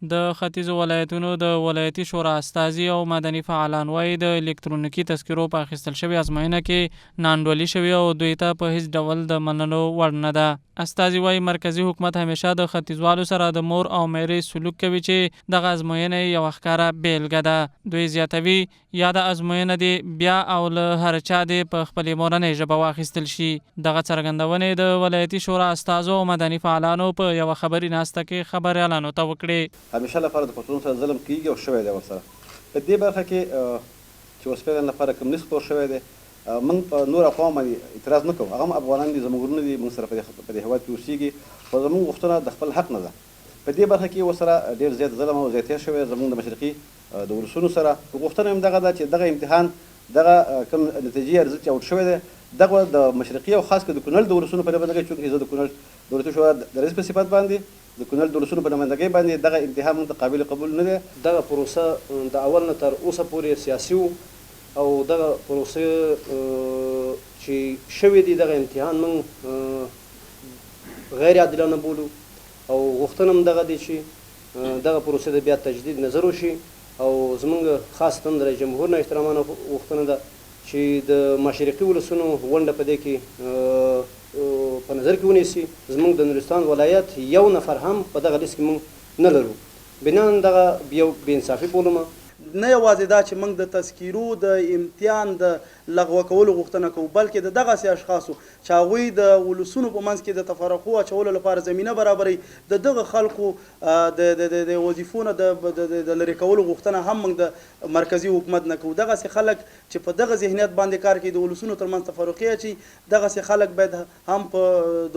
د ختیځو ولایتونو د ولایتي شورا استازي او مدني فعالان وایي د الکترونیکي تذکرو په اخیستل شوې ازموینه کې ناانډولي شوې او دوی ته په هیڅ ډول د منلو وړ نه ده. استازي وایي مرکزي حکومت همیشه د ختیځوالو سره د مور او میرې سلوک کوي چې دغه ازموینه یوه ښکاره بیلګه ده. دوی زیاتوي یا د ازموینه دې بیا او له هر چا دې په خپلې مورنۍ ژبه واخیستل شي. دغه څرګندونې د ولایتي شورا استازو او مدني فعالانو په یوه خبري ناسته کې خبریالانو ته وکړې. همیشه لپاره د پښتون سره ظلم کیږي او شوی دی ورسره په دې برخه کې چې اوس فعلا لپاره کوم نسخ خپور شوی دی موږ په نور اقوام باندې اعتراض نه کوو. هغه هم افغانان دي، زموږ ورونه دي، موږ سره په دې هېواد کې اوسېږي، خو زموږ غوښتنه د خپل حق نه ده. په دې برخه کې ورسره ډېر زیات ظلم او زیاتیا شوی زموږ د مشرقي د ولسونو سره. غوښتنه هم دغه ده چې دغه امتحان دغه کوم نتیجې ارزښت چې اوټ شوی دی دغه د مشرقي او خاص کر د کونړ د ولسونو په نمایندګۍ، چونکې زه د کونړ د ولایتي شورا د رئیس په صفت باندې د کونړ د ولسونو په نمایندګۍ باندې دغه امتحان موږ ته قابل قبول نه دی. دغه پروسه د اول نه تر اوسه پورې سیاسي وو او دغه پروسه چې شوې دي دغه امتحان موږ غیر عادلانه بولو او غوښتنه هم دغه دی چې دغه پروسه د بیا تجدید نظر وشي او زموږ خاصتا د رئیس جمهور نه احترامانه غوښتنه ده چې د مشرقي ولسونو ونډه په دې کې په نظر کې ونیسي. زموږ د نورستان ولایت یو نفر هم په دغه لیست کې موږ نه لرو. بنان دغه یو بې انصافي بولم. نه یوازې دا چې موږ د تذکیرو د امتحان د لغوه کولو غوښتنه کوو، بلکې د دغسې اشخاصو چې هغوی د ولسونو په منځ کې د تفرقو اچولو لپاره زمینه برابروي د دغه خلکو د وظیفو نه د لرې کولو غوښتنه هم موږ د مرکزي حکومت نه کوو. دغسې خلک چې په دغه ذهنیت باندې کار کوي، د ولسونو ترمنځ تفرقې اچوي، دغسې خلک باید هم په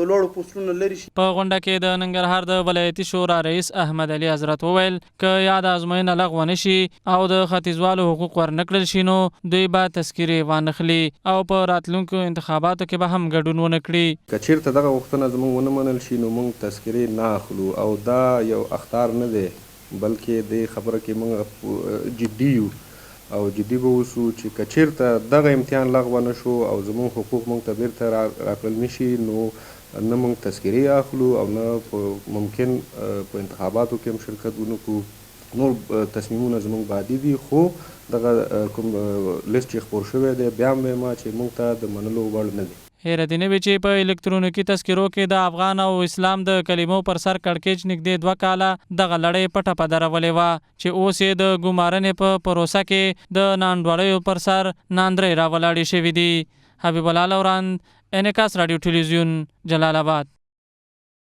د لوړو پوسټونو لرې شي. په غونډه کې د ننګرهار د ولایتي شورا رئیس احمد علي حضرت وویل که یاده ازموینه لغوه نه شي او د ختیځوالو حقوق ورنکړل شي نو دوی به تذکیرې وانخلي او په راتلونکو انتخاباتو کې به هم ګډون ونه کړي. که چېرته دغه غوښتنه زموږ ونه منل شي نو موږ تذکیرې نه اخلو او دا یو اخطار نه دی، بلکې دې خبره کې موږ جدي یو او جدي به اوسو چې که چېرته دغه امتحان لغوه نه شو او زموږ حقوق موږ ته بیرته راکړل نه شي نو نه موږ تذکیرې اخلو او نه ممکن په انتخاباتو کې هم شرکت ونه کړو. نور تصمیمونه زموږ بعدي دي، خو دغه کوم لیست چې خپور شوی دی بیا هم وایم چې موږ ته د منلو وړ نه دی. هیره دې نه وي چې په الکترونیکي تذکرو کې د افغان او اسلام د کلمو پر سر کړکېچ نږدې 2 کاله دغه لړۍ پټه په درولې وه چې اوس یې د ګمارنې په پروسه کې د ناانډولیو پر سر ناندرۍ راولاړې شوي دي. حبیب الله لوران، انعکاس راډیو ټلویزیون، جلال آباد.